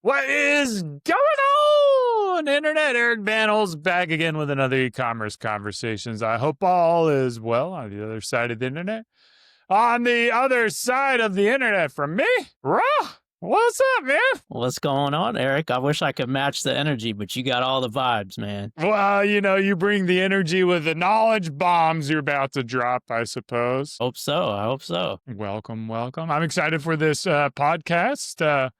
What is going on, Internet? Eric Bandholz back again with another e-commerce conversations. I hope all is well on the other side of the Internet. On the other side of the Internet from me, Rah. What's up, man? What's going on, Eric? I wish I could match the energy, but you got all the vibes, man. Well, you bring the energy with the knowledge bombs you're about to drop, I suppose. Hope so. I hope so. Welcome. I'm excited for this podcast.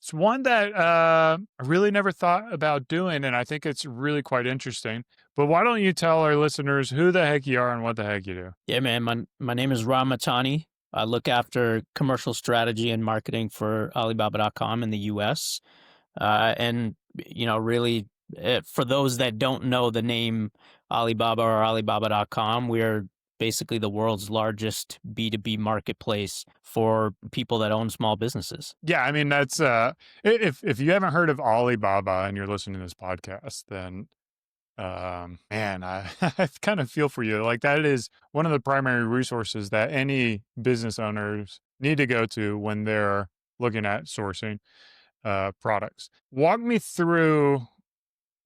It's one that I really never thought about doing, and I think it's really quite interesting. But why don't you tell our listeners who the heck you are and what the heck you do? Yeah, man. My name is Rah Mahtani. I look after commercial strategy and marketing for Alibaba.com in the US. And, really, for those that don't know the name Alibaba or Alibaba.com, we're basically the world's largest B2B marketplace for people that own small businesses. Yeah, I mean, that's if you haven't heard of Alibaba and you're listening to this podcast, then man, I kind of feel for you. Like, that is one of the primary resources that any business owners need to go to when they're looking at sourcing products. Walk me through,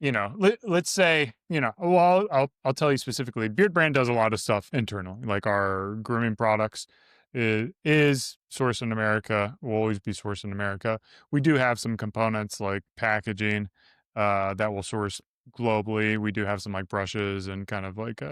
let's say, well, I'll tell you specifically. Beard Brand does a lot of stuff internal, like our grooming products is sourced in America, will always be sourced in America. We do have some components like packaging that will source globally. We do have some like brushes and kind of like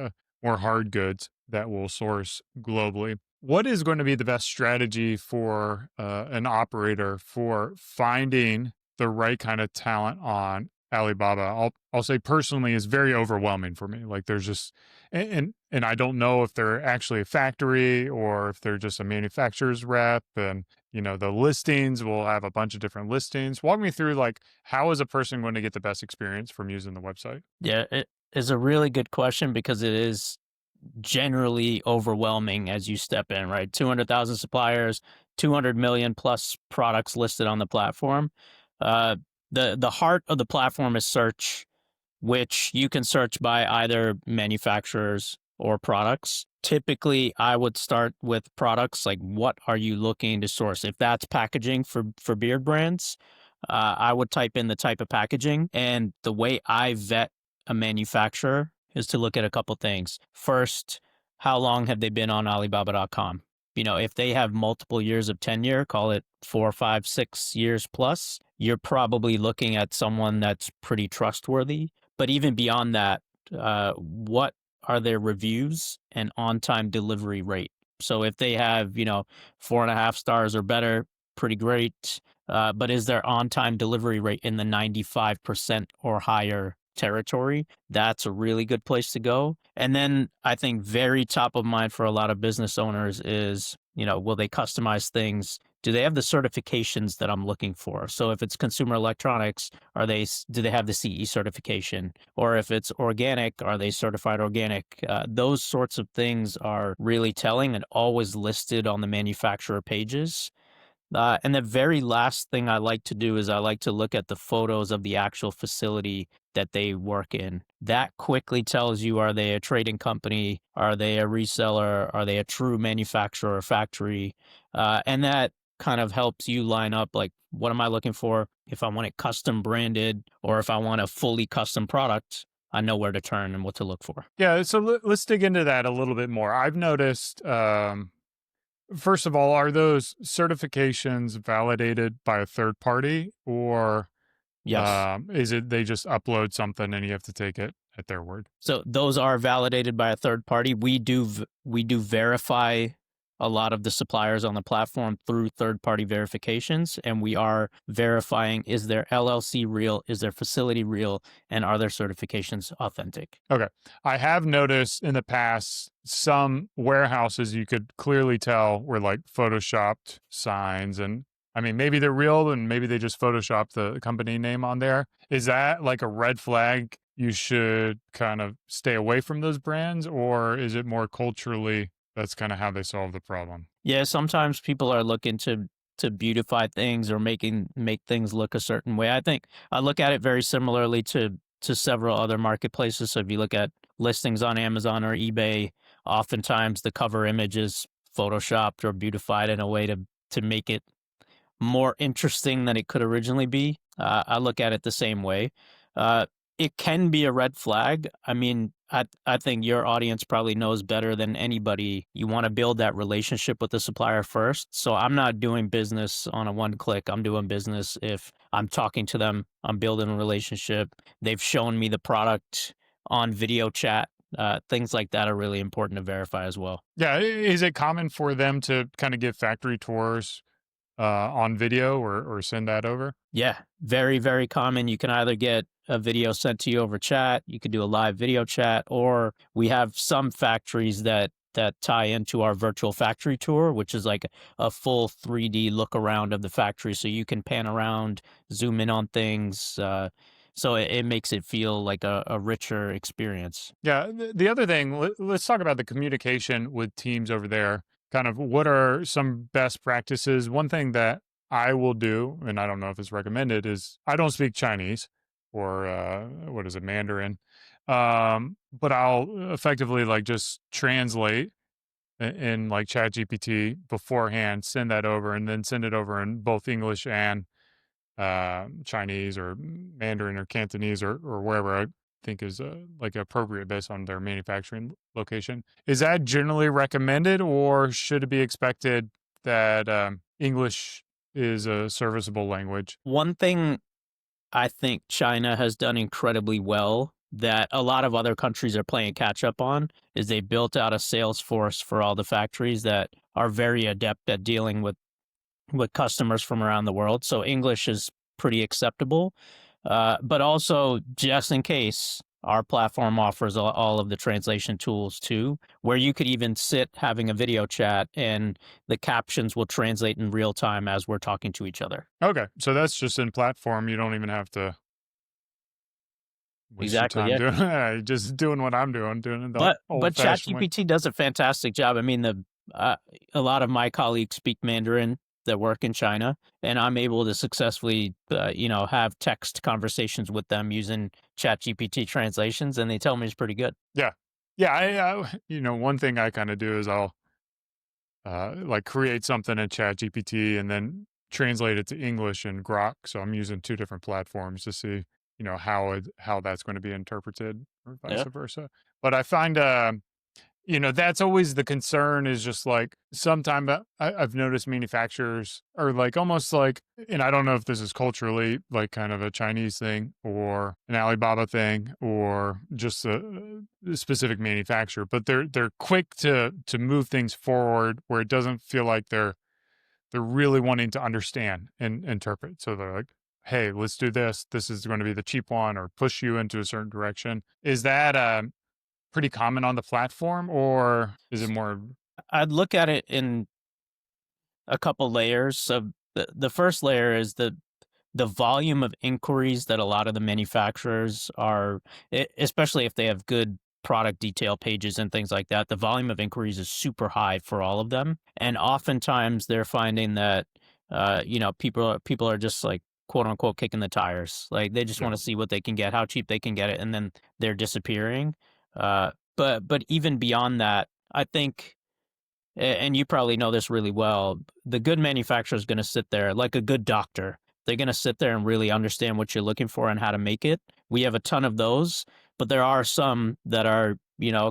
more hard goods that will source globally. What is going to be the best strategy for an operator for finding the right kind of talent on Alibaba? I'll say personally is very overwhelming for me. Like, there's just and I don't know if they're actually a factory or if they're just a manufacturer's rep, and the listings will have a bunch of different listings. Walk me through, like, how is a person going to get the best experience from using the website? Yeah, it is a really good question because it is generally overwhelming as you step in, right? 200,000 suppliers, 200 million plus products listed on the platform. The heart of the platform is search, which you can search by either manufacturers or products. Typically, I would start with products. Like, what are you looking to source? If that's packaging for beard brands, I would type in the type of packaging. And the way I vet a manufacturer is to look at a couple things. First, how long have they been on Alibaba.com? If they have multiple years of tenure, call it 4, 5, 6 years plus, you're probably looking at someone that's pretty trustworthy. But even beyond that, what are their reviews and on-time delivery rate? So if they have, 4.5 stars or better, pretty great. But is their on-time delivery rate in the 95% or higher territory? That's a really good place to go. And then I think very top of mind for a lot of business owners is, will they customize things? Do they have the certifications that I'm looking for? So if it's consumer electronics, do they have the CE certification? Or if it's organic, are they certified organic? Those sorts of things are really telling and always listed on the manufacturer pages. And the very last thing I like to do is I like to look at the photos of the actual facility that they work in. That quickly tells you, are they a trading company? Are they a reseller? Are they a true manufacturer or factory? And that kind of helps you line up, like, what am I looking for? If I want it custom branded or if I want a fully custom product, I know where to turn and what to look for. Yeah, so let's dig into that a little bit more. I've noticed, first of all, are those certifications validated by a third party, or Yes. is it they just upload something and you have to take it at their word? So those are validated by a third party. We do verify a lot of the suppliers on the platform through third-party verifications, and we are verifying, is their LLC real, is their facility real, and are their certifications authentic? Okay. I have noticed in the past some warehouses you could clearly tell were like photoshopped signs, and I mean, maybe they're real and maybe they just photoshopped the company name on there. Is that like a red flag? You should kind of stay away from those brands, or is it more culturally that's kind of how they solve the problem? Yeah, sometimes people are looking to beautify things or make things look a certain way. I think I look at it very similarly to several other marketplaces. So if you look at listings on Amazon or eBay, oftentimes the cover image is photoshopped or beautified in a way to make it more interesting than it could originally be. I look at it the same way. Uh, it can be a red flag. I mean, I think your audience probably knows better than anybody. You want to build that relationship with the supplier first. So I'm not doing business on a one click. I'm doing business if I'm talking to them, I'm building a relationship. They've shown me the product on video chat. Things like that are really important to verify as well. Yeah, is it common for them to kind of give factory tours on video or send that over? Yeah, very, very common. You can either get a video sent to you over chat, you could do a live video chat, or we have some factories that tie into our virtual factory tour, which is like a full 3D look around of the factory, so you can pan around, zoom in on things. So it makes it feel like a richer experience. Yeah. The other thing, let's talk about the communication with teams over there. Kind of what are some best practices? One thing that I will do, and I don't know if it's recommended, is I don't speak Chinese or what is it, Mandarin. But I'll effectively like just translate in like Chat GPT beforehand, send that over, and then send it over in both English and Chinese or Mandarin or Cantonese or wherever I think is like appropriate based on their manufacturing location. Is that generally recommended, or should it be expected that English is a serviceable language? One thing I think China has done incredibly well that a lot of other countries are playing catch up on is they built out a sales force for all the factories that are very adept at dealing with customers from around the world. So English is pretty acceptable. But also, just in case, our platform offers all of the translation tools too, where you could even sit having a video chat and the captions will translate in real time as we're talking to each other. Okay, so that's just in platform. You don't even have to waste your Exactly. time Yeah. doing just doing what I'm doing it the But old fashioned way. ChatGPT does a fantastic job. I mean, a lot of my colleagues speak Mandarin that work in China, and I'm able to successfully, have text conversations with them using ChatGPT translations, and they tell me it's pretty good. Yeah, yeah. One thing I kind of do is I'll like create something in Chat GPT and then translate it to English in Grok. So I'm using two different platforms to see, how that's going to be interpreted or vice Yeah. versa. But I find, that's always the concern is just like sometimes I've noticed manufacturers are like almost like, and I don't know if this is culturally like kind of a Chinese thing or an Alibaba thing or just a specific manufacturer, but they're quick to move things forward where it doesn't feel like they're really wanting to understand and interpret. So they're like, hey, let's do this. This is going to be the cheap one or push you into a certain direction. Is that pretty common on the platform, or is it more? I'd look at it in a couple layers. So the first layer is the volume of inquiries that a lot of the manufacturers are, especially if they have good product detail pages and things like that, the volume of inquiries is super high for all of them. And oftentimes they're finding that, people are just like, quote unquote, kicking the tires. Like they just Yeah. want to see what they can get, how cheap they can get it, and then they're disappearing. But even beyond that, I think, and you probably know this really well, the good manufacturer is going to sit there like a good doctor. They're going to sit there and really understand what you're looking for and how to make it. We have a ton of those, but there are some that are,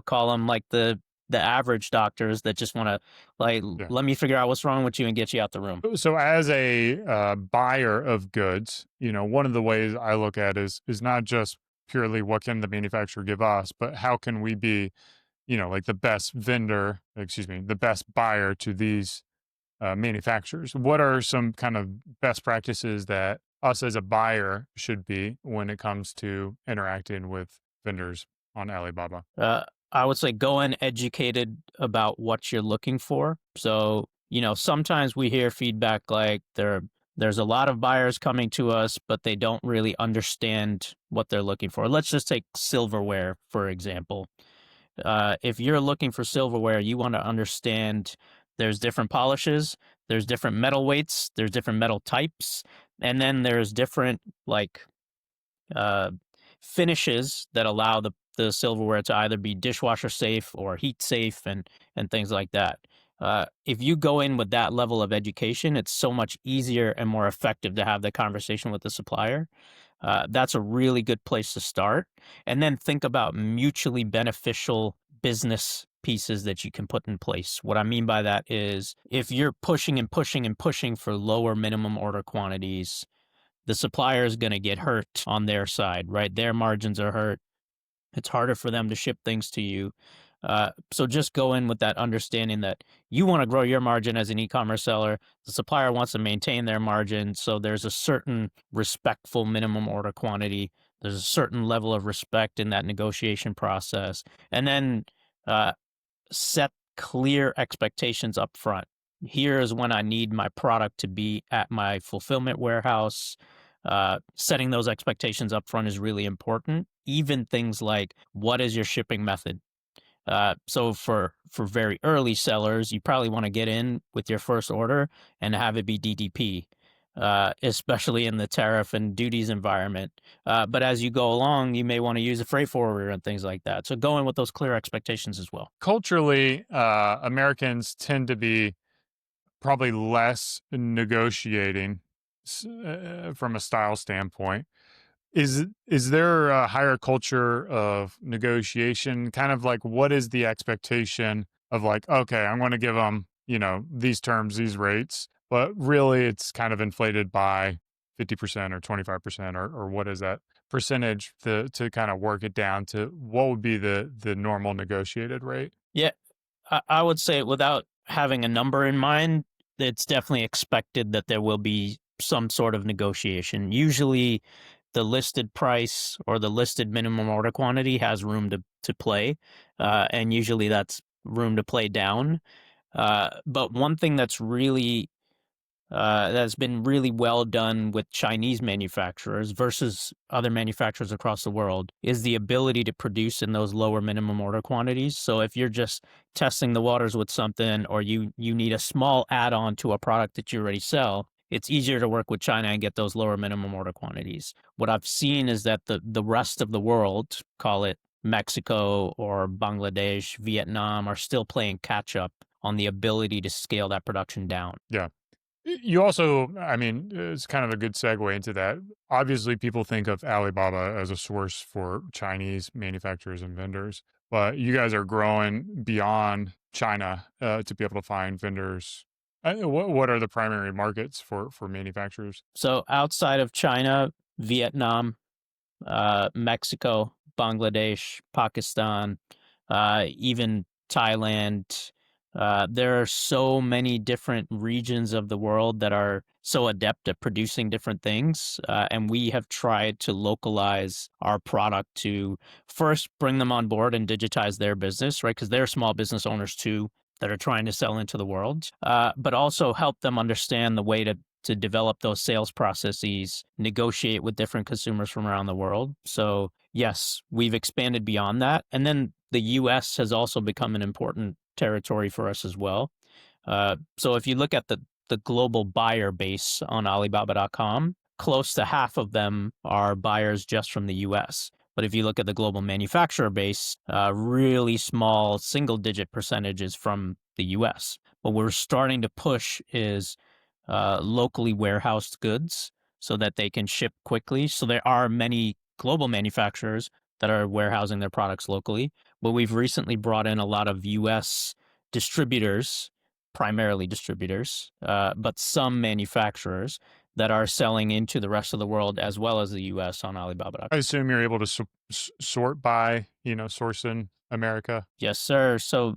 call them like the average doctors that just want to like, Yeah. let me figure out what's wrong with you and get you out the room. So as a buyer of goods, one of the ways I look at is not just purely what can the manufacturer give us, but how can we be, like the best vendor, excuse me, the best buyer to these manufacturers. What are some kind of best practices that us as a buyer should be when it comes to interacting with vendors on Alibaba? Uh, I would say go in educated about what you're looking for. So, sometimes we hear feedback like there's a lot of buyers coming to us, but they don't really understand what they're looking for. Let's just take silverware, for example. If you're looking for silverware, you want to understand there's different polishes, there's different metal weights, there's different metal types, and then there's different like uh, finishes that allow the silverware to either be dishwasher safe or heat safe and things like that. If you go in with that level of education, it's so much easier and more effective to have the conversation with the supplier. That's a really good place to start. And then think about mutually beneficial business pieces that you can put in place. What I mean by that is if you're pushing and pushing and pushing for lower minimum order quantities, the supplier is going to get hurt on their side, right? Their margins are hurt. It's harder for them to ship things to you. So just go in with that understanding that you want to grow your margin as an e-commerce seller. The supplier wants to maintain their margin. So there's a certain respectful minimum order quantity. There's a certain level of respect in that negotiation process. And then uh, set clear expectations up front. Here is when I need my product to be at my fulfillment warehouse. Setting those expectations up front is really important. Even things like what is your shipping method? So for very early sellers, you probably want to get in with your first order and have it be DDP, especially in the tariff and duties environment. But as you go along, you may want to use a freight forwarder and things like that. So go in with those clear expectations as well. Culturally, Americans tend to be probably less negotiating from a style standpoint. Is there a higher culture of negotiation? Kind of like what is the expectation of like, okay, I'm going to give them, these terms, these rates, but really it's kind of inflated by 50% or 25% or what is that percentage to kind of work it down to what would be the normal negotiated rate? Yeah, I would say without having a number in mind, it's definitely expected that there will be some sort of negotiation. Usually, the listed price or the listed minimum order quantity has room to play, and usually that's room to play down. But one thing that's been really well done with Chinese manufacturers versus other manufacturers across the world is the ability to produce in those lower minimum order quantities. So if you're just testing the waters with something or you need a small add-on to a product that you already sell, it's easier to work with China and get those lower minimum order quantities. What I've seen is that the rest of the world, call it Mexico or Bangladesh, Vietnam, are still playing catch up on the ability to scale that production down. Yeah. You also, I mean, it's kind of a good segue into that. Obviously, people think of Alibaba as a source for Chinese manufacturers and vendors, but you guys are growing beyond China to be able to find vendors. What are the primary markets for manufacturers? So outside of China, Vietnam, Mexico, Bangladesh, Pakistan, even Thailand. There are so many different regions of the world that are so adept at producing different things. And we have tried to localize our product to first bring them on board and digitize their business, right? Because they're small business owners too that are trying to sell into the world, but also help them understand the way to develop those sales processes, negotiate with different consumers from around the world. So, yes, we've expanded beyond that. And then the US has also become an important territory for us as well. So, if you look at the global buyer base on Alibaba.com, close to half of them are buyers just from the US. But if you look at the global manufacturer base, really small single digit percentages from the US. What we're starting to push is locally warehoused goods so that they can ship quickly. So there are many global manufacturers that are warehousing their products locally, but we've recently brought in a lot of US distributors, primarily distributors, but some manufacturers that are selling into the rest of the world as well as the US on Alibaba. I assume you're able to sort by, source in America. Yes, sir. So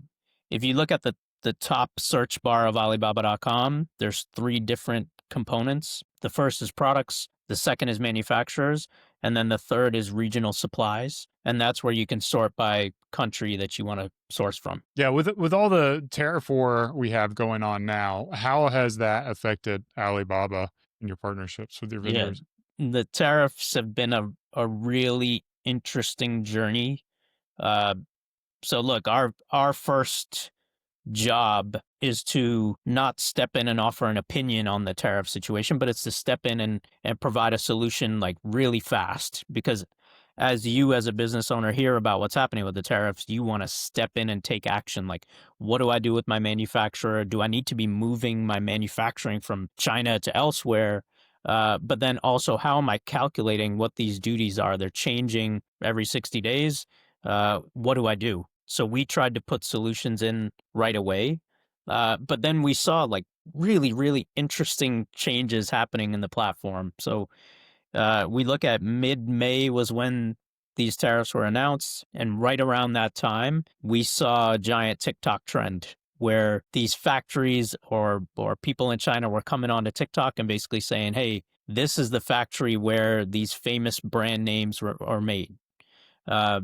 if you look at the top search bar of Alibaba.com, there's three different components. The first is products, the second is manufacturers, and then the third is regional supplies. And that's where you can sort by country that you want to source from. Yeah, with all the tariff war we have going on now, how has that affected Alibaba and your partnerships with your Yeah, vendors? the tariffs have been a really interesting journey. Uh, so look, our first job is to not step in and offer an opinion on the tariff situation, but it's to step in and provide a solution like really fast. Because as you as a business owner hear about what's happening with the tariffs, you want to step in and take action. Like, what do I do with my manufacturer? Do I need to be moving my manufacturing from China to elsewhere? But then also, how am I calculating what these duties are? They're changing every 60 days. What do I do? So we tried to put solutions in right away. But then we saw like really, really interesting changes happening in the platform. So we look at mid-May was when these tariffs were announced, and right around that time, we saw a giant TikTok trend where these factories or people in China were coming onto TikTok and basically saying, "Hey, this is the factory where these famous brand names are made." Uh,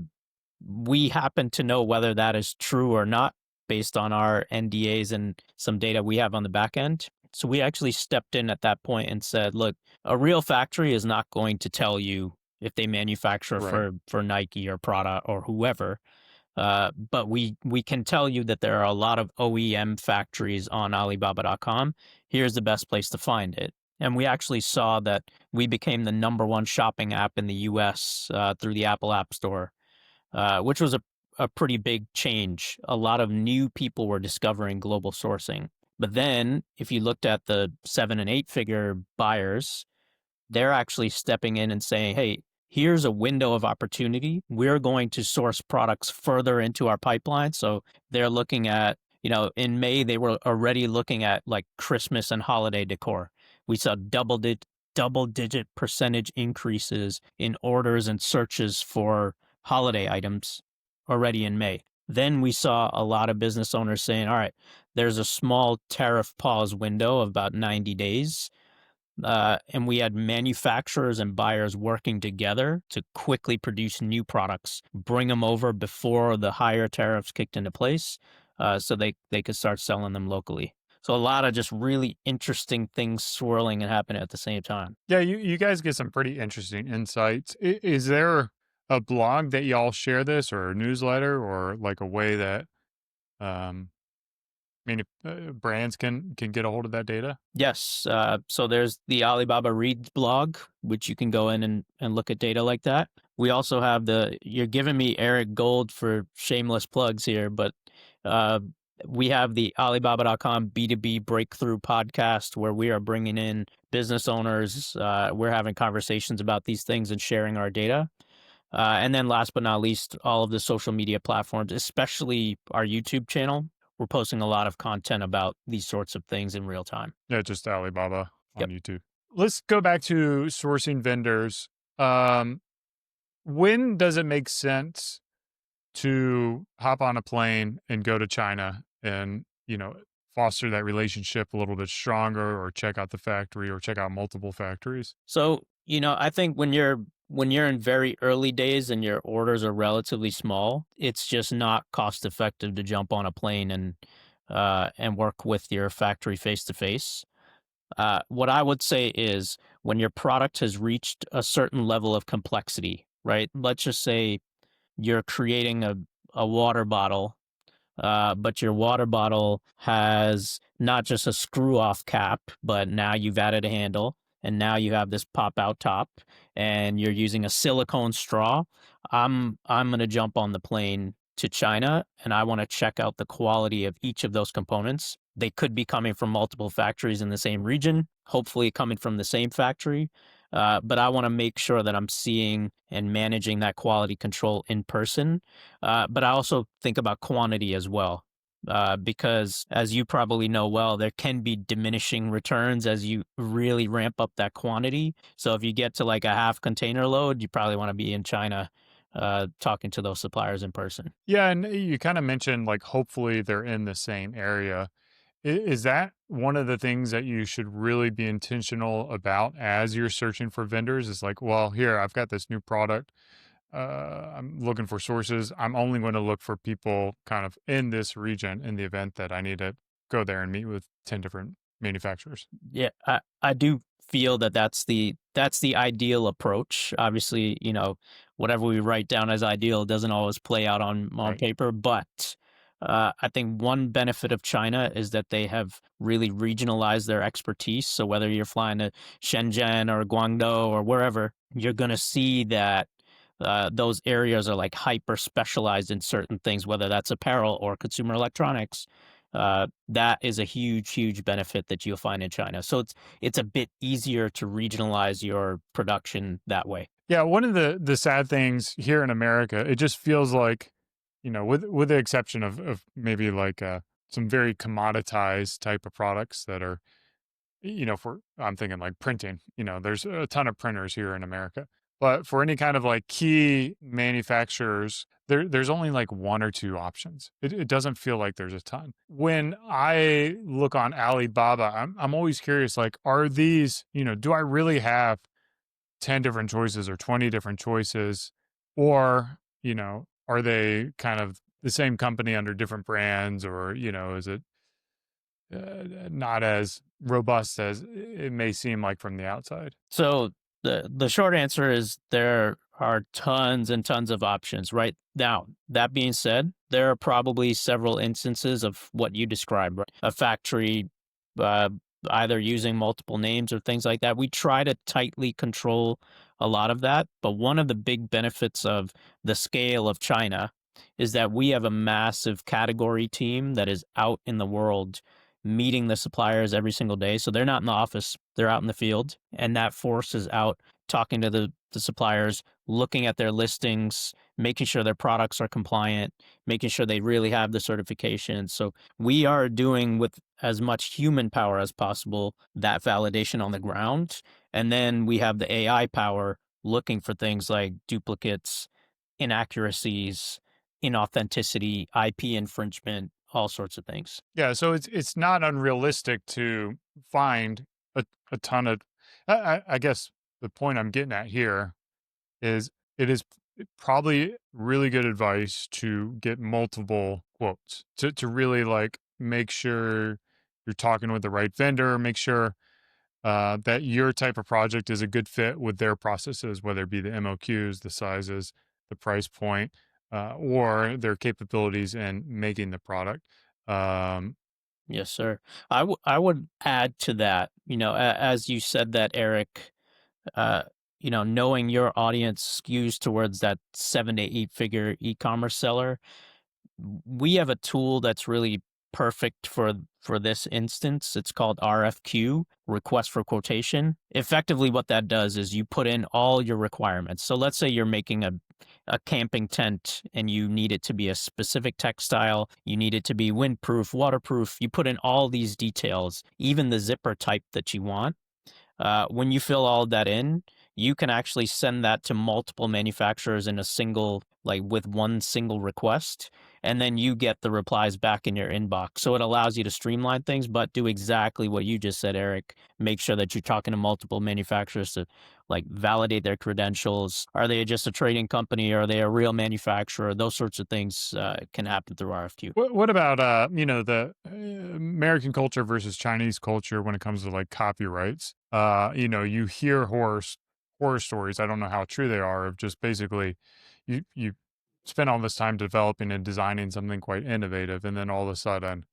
we happen to know whether that is true or not based on our NDAs and some data we have on the back end. So we actually stepped in at that point and said, look, a real factory is not going to tell you if they manufacture Right. for Nike or Prada or whoever. But we can tell you that there are a lot of OEM factories on Alibaba.com. Here's the best place to find it. And we actually saw that we became the number one shopping app in the US through the Apple App Store, which was a pretty big change. A lot of new people were discovering global sourcing. But then, if you looked at the 7 and 8 figure buyers, they're actually stepping in and saying, hey, here's a window of opportunity. We're going to source products further into our pipeline. So they're looking at, in May, they were already looking at like Christmas and holiday decor. We saw double digit percentage increases in orders and searches for holiday items already in May. Then we saw a lot of business owners saying, all right, there's a small tariff pause window of about 90 days. And we had manufacturers and buyers working together to quickly produce new products, bring them over before the higher tariffs kicked into place, so they could start selling them locally. So a lot of just really interesting things swirling and happening at the same time. Yeah, you guys get some pretty interesting insights. Is there a blog that y'all share this, or a newsletter, or like a way that um, brands can get a hold of that data? Yes. So there's the Alibaba Reads blog, which you can go in and look at data like that. We also have you're giving me Eric Gold for shameless plugs here, but uh, we have the Alibaba.com B2B Breakthrough podcast where we are bringing in business owners. We're having conversations about these things and sharing our data. And then last but not least, all of the social media platforms, especially our YouTube channel. We're posting a lot of content about these sorts of things in real time. Yeah, just Alibaba on Yep. YouTube. Let's go back to sourcing vendors. Um, when does it make sense to hop on a plane and go to China and, foster that relationship a little bit stronger, or check out the factory, or check out multiple factories? So, I think when you're in very early days and your orders are relatively small, it's just not cost effective to jump on a plane and work with your factory face to face. What I would say is when your product has reached a certain level of complexity, right? Let's just say you're creating a water bottle, but your water bottle has not just a screw off cap, but now you've added a handle and now you have this pop out top and you're using a silicone straw. I'm going to jump on the plane to China and I want to check out the quality of each of those components. They could be coming from multiple factories in the same region, hopefully coming from the same factory. But I want to make sure that I'm seeing and managing that quality control in person. But I also think about quantity as well, because as you probably know well, there can be diminishing returns as you really ramp up that quantity. So if you get to like a half container load, you probably want to be in China talking to those suppliers in person. Yeah, and you kind of mentioned like hopefully they're in the same area. Is that one of the things that you should really be intentional about as you're searching for vendors? Is like, well, here, I've got this new product. I'm looking for sources. I'm only going to look for people kind of in this region in the event that I need to go there and meet with 10 different manufacturers. Yeah, I do feel that that's the ideal approach. Obviously, whatever we write down as ideal doesn't always play out on Right. paper, but I think one benefit of China is that they have really regionalized their expertise. So whether you're flying to Shenzhen or Guangdong or wherever, you're going to see that those areas are like hyper specialized in certain things, whether that's apparel or consumer electronics. That is a huge, huge benefit that you'll find in China. So it's a bit easier to regionalize your production that way. Yeah, one of the sad things here in America, it just feels like, with the exception of maybe like some very commoditized type of products that are, for I'm thinking like printing, there's a ton of printers here in America. But for any kind of like key manufacturers, there's only like one or two options. It doesn't feel like there's a ton. When I look on Alibaba, I'm always curious, like, are these, do I really have 10 different choices or 20 different choices? Or, are they kind of the same company under different brands? Or, is it not as robust as it may seem like from the outside? So the short answer is there are tons and tons of options right now. That being said, there are probably several instances of what you described, right? A factory uh, either using multiple names or things like that. We try to tightly control a lot of that, but one of the big benefits of the scale of China is that we have a massive category team that is out in the world meeting the suppliers every single day. So they're not in the office, they're out in the field. And that force is out talking to the suppliers, looking at their listings, making sure their products are compliant, making sure they really have the certification. So we are doing with as much human power as possible that validation on the ground. And then we have the AI power looking for things like duplicates, inaccuracies, inauthenticity, IP infringement, all sorts of things. Yeah, so it's not unrealistic to find a ton of. I guess the point I'm getting at here is it is probably really good advice to get multiple quotes to really like make sure you're talking with the right vendor, make sure that your type of project is a good fit with their processes, whether it be the MOQs, the sizes, the price point, or their capabilities in making the product. Um, Yes, sir. I would add to that, as you said that, Eric, uh, knowing your audience skews towards that 7 to 8 figure e-commerce seller, we have a tool that's really perfect for this instance. It's called RFQ, request for quotation. Effectively, what that does is you put in all your requirements. So let's say you're making a camping tent and you need it to be a specific textile, you need it to be windproof, waterproof. You put in all these details, even the zipper type that you want. When you fill all that in, you can actually send that to multiple manufacturers in a single, like with one single request, and then you get the replies back in your inbox. So it allows you to streamline things, but do exactly what you just said, Eric. Make sure that you're talking to multiple manufacturers to like validate their credentials. Are they just a trading company? Are they a real manufacturer? Those sorts of things can happen through RFQ. what about the American culture versus Chinese culture when it comes to like copyrights? You hear horror stories. I don't know how true they are. Of just basically, you spend all this time developing and designing something quite innovative, and then all of a sudden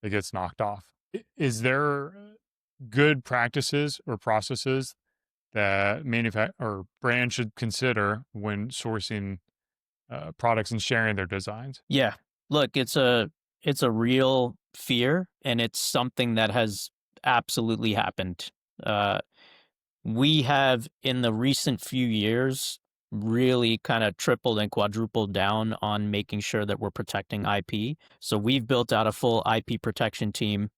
it gets knocked off. Is there good practices or processes that or brands should consider when sourcing products and sharing their designs? Yeah. Look, it's a real fear and it's something that has absolutely happened. Uh, we have in the recent few years really kind of tripled and quadrupled down on making sure that we're protecting IP. So we've built out a full IP protection team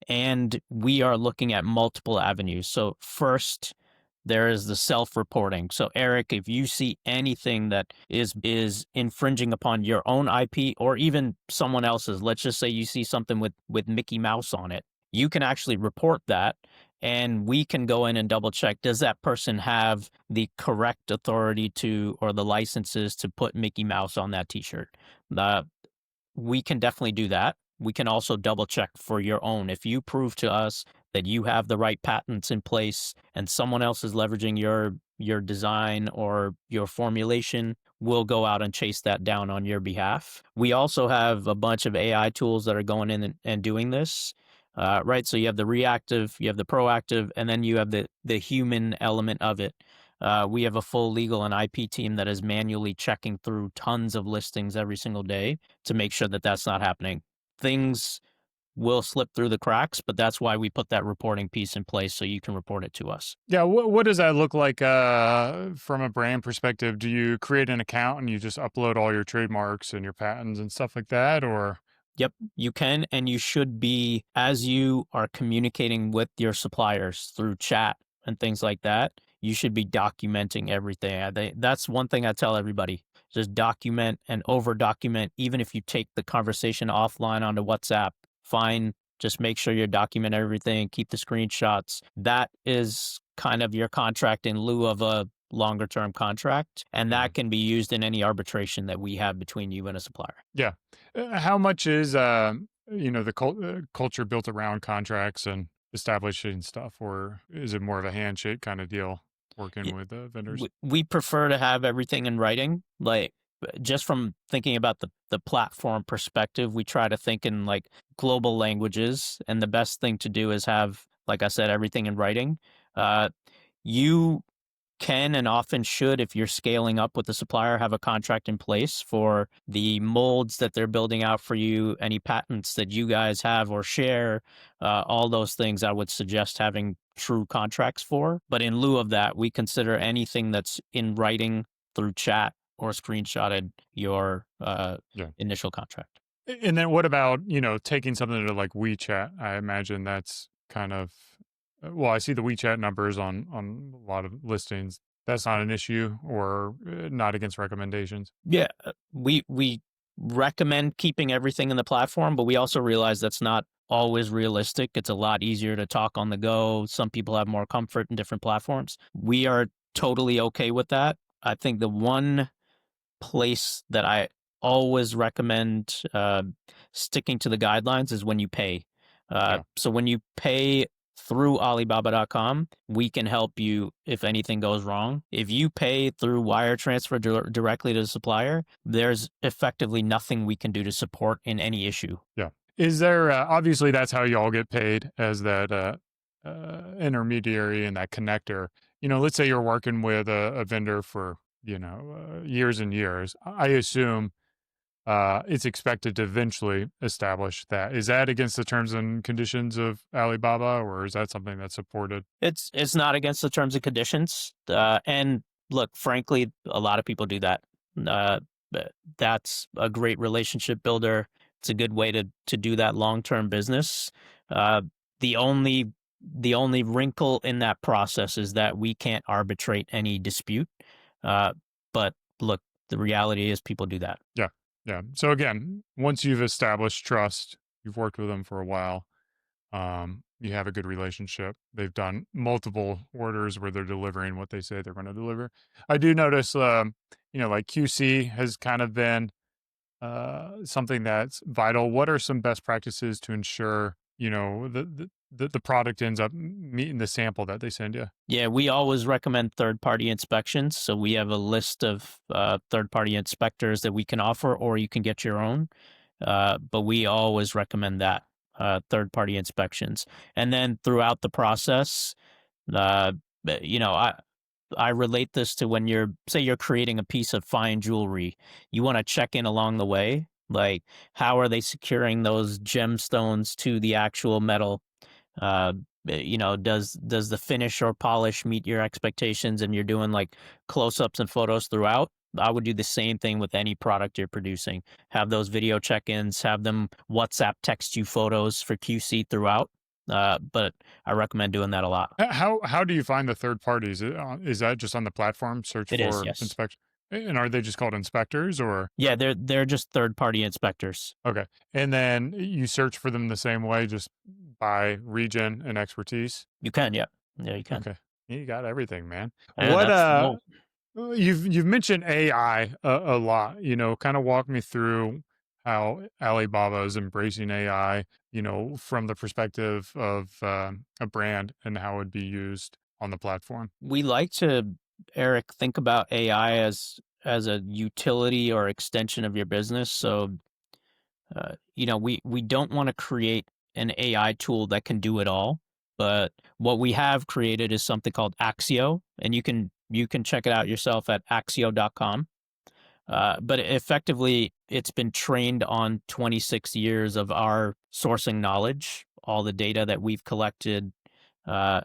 and we are looking at multiple avenues. So first, there is the self-reporting. So Eric, if you see anything that is infringing upon your own IP or even someone else's, let's just say you see something with Mickey Mouse on it, you can actually report that and we can go in and double check, does that person have the correct authority to or the licenses to put Mickey Mouse on that t-shirt? We can definitely do that. We can also double check for your own. If you prove to us that you have the right patents in place and someone else is leveraging your design or your formulation, we'll go out and chase that down on your behalf. We also have a bunch of AI tools that are going in and doing this. Right. So you have the reactive, you have the proactive, and then you have the human element of it. We have a full legal and IP team that is manually checking through tons of listings every single day to make sure that that's not happening. Things will slip through the cracks, but that's why we put that reporting piece in place so you can report it to us. Yeah, what does that look like from a brand perspective? Do you create an account and you just upload all your trademarks and your patents and stuff like that, or Yep, you can and you should be, as you are communicating with your suppliers through chat and things like that, you should be documenting everything. That's one thing I tell everybody. Just document and over document. Even if you take the conversation offline onto WhatsApp, fine. Just make sure you document everything, keep the screenshots. That is kind of your contract in lieu of a longer term contract. And yeah, that can be used in any arbitration that we have between you and a supplier. yeah. How much is the culture built around contracts and establishing stuff, or is it more of a handshake kind of deal working with vendors? We prefer to have everything in writing. Like just from thinking about the platform perspective, we try to think in like global languages, and the best thing to do is have, like I said, everything in writing. Uh, you can and often should, if you're scaling up with the supplier, have a contract in place for the molds that they're building out for you, any patents that you guys have or share, all those things I would suggest having true contracts for. But in lieu of that, we consider anything that's in writing through chat or screenshotted your Yeah. initial contract. And then what about, taking something to like WeChat? I imagine that's kind of well, I see the WeChat numbers on a lot of listings. That's not an issue or not against recommendations. Yeah, we recommend keeping everything in the platform, but we also realize that's not always realistic. It's a lot easier to talk on the go. Some people have more comfort in different platforms. We are totally okay with that. I think the one place that I always recommend sticking to the guidelines is when you pay. Yeah. So when you pay through Alibaba.com, we can help you if anything goes wrong. If you pay through wire transfer directly to the supplier, there's effectively nothing we can do to support in any issue. Yeah. Is there, obviously that's how y'all get paid as that intermediary and that connector. Let's say you're working with a vendor for, years and years. I assume it's expected to eventually establish that. Is that against the terms and conditions of Alibaba, or is that something that's supported? It's not against the terms and conditions. And look, frankly, a lot of people do that. That's a great relationship builder. It's a good way to do that long term business. Uh, the only the only wrinkle in that process is that we can't arbitrate any dispute. But look, the reality is people do that. Yeah. Yeah. So again, once you've established trust, you've worked with them for a while, you have a good relationship. They've done multiple orders where they're delivering what they say they're going to deliver. I do notice, like QC has kind of been something that's vital. What are some best practices to ensure, the product ends up meeting the sample that they send you? Yeah, we always recommend third-party inspections. So we have a list of third-party inspectors that we can offer, or you can get your own. But we always recommend that third-party inspections. And then throughout the process, uh, I relate this to when you're creating a piece of fine jewelry. You want to check in along the way, like how are they securing those gemstones to the actual metal? uh does the finish or polish meet your expectations, and you're doing like close-ups and photos throughout. I would do the same thing with any product you're producing. Have those video check-ins, have them WhatsApp text you photos for QC throughout. But I recommend doing that a lot. How do you find the third parties? Is that just on the platform? Search It is, for yes. inspection, and are they just called inspectors or? Yeah, they're just third-party inspectors. Okay, and then you search for them the same way, just by region and expertise. You can, yeah. Yeah, you can. Okay, you got everything, man. Yeah, What that's the goal. you've mentioned AI a lot. Kind of walk me through how Alibaba is embracing AI. From the perspective of a brand and how it would be used on the platform. We like to, Eric, think about AI as a utility or extension of your business. So, we don't want to create an AI tool that can do it all. But what we have created is something called Axio, and you can check it out yourself at axio.com. But effectively, it's been trained on 26 years of our sourcing knowledge, all the data that we've collected, uh,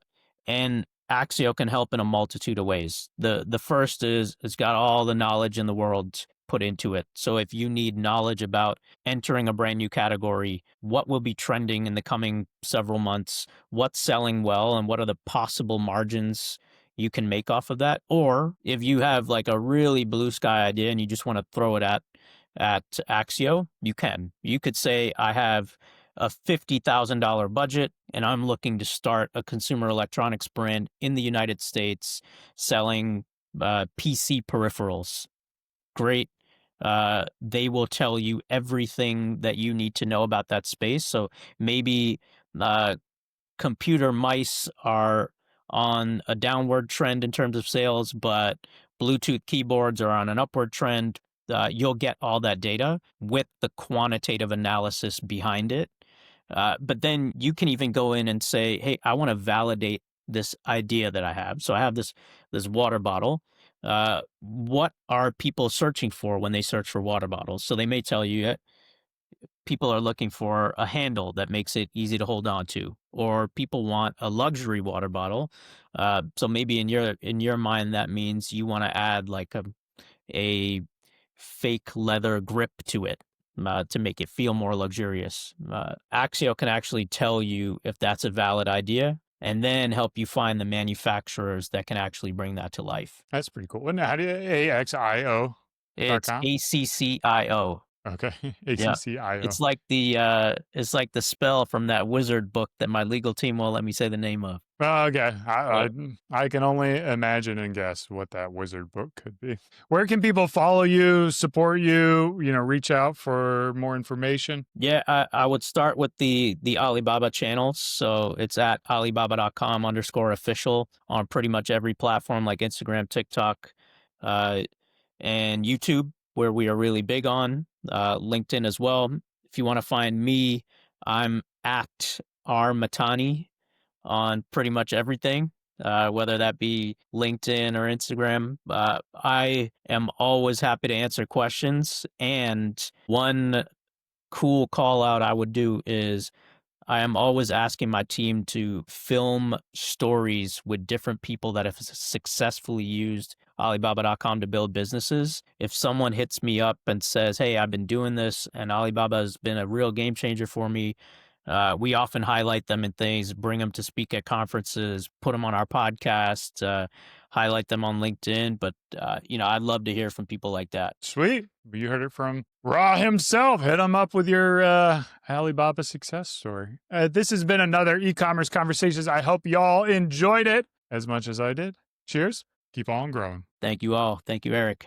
and Axio can help in a multitude of ways. The first is it's got all the knowledge in the world put into it. So if you need knowledge about entering a brand new category, what will be trending in the coming several months, what's selling well, and what are the possible margins you can make off of that. Or if you have like a really blue sky idea and you just want to throw it at Axio, you can. You could say, I have a $50,000 budget and I'm looking to start a consumer electronics brand in the United States selling PC peripherals. Great. They will tell you everything that you need to know about that space. So maybe uh, computer mice are on a downward trend in terms of sales, but Bluetooth keyboards are on an upward trend. You'll get all that data with the quantitative analysis behind it. But then you can even go in and say, hey, I want to validate this idea that I have. So I have this water bottle. What are people searching for when they search for water bottles? So they may tell you people are looking for a handle that makes it easy to hold on to, or people want a luxury water bottle. So maybe in your mind that means you want to add like a fake leather grip to it to make it feel more luxurious. Axio can actually tell you if that's a valid idea and then help you find the manufacturers that can actually bring that to life. That's pretty cool. And how do you AXIO.com? It's ACCIO. Okay. Yeah. ACCIO. It's like the spell from that wizard book that my legal team won't let me say the name of. Oh, okay. Yeah. I can only imagine and guess what that wizard book could be. Where can people follow you, support you, reach out for more information? Yeah, I would start with the Alibaba channels. So it's at alibaba.com_official on pretty much every platform like Instagram, TikTok, uh, and YouTube, where we are really big on, LinkedIn as well. If you want to find me, I'm at Rah Mahtani on pretty much everything, whether that be LinkedIn or Instagram. I am always happy to answer questions. And one cool call out I would do is I am always asking my team to film stories with different people that have successfully used Alibaba.com to build businesses. If someone hits me up and says, hey, I've been doing this and Alibaba has been a real game changer for me, we often highlight them in things, bring them to speak at conferences, put them on our podcast, highlight them on LinkedIn. But, I'd love to hear from people like that. Sweet. You heard it from Rah himself. Hit him up with your Alibaba success story. This has been another e-commerce conversations. I hope y'all enjoyed it as much as I did. Cheers. Keep on growing. Thank you all. Thank you, Eric.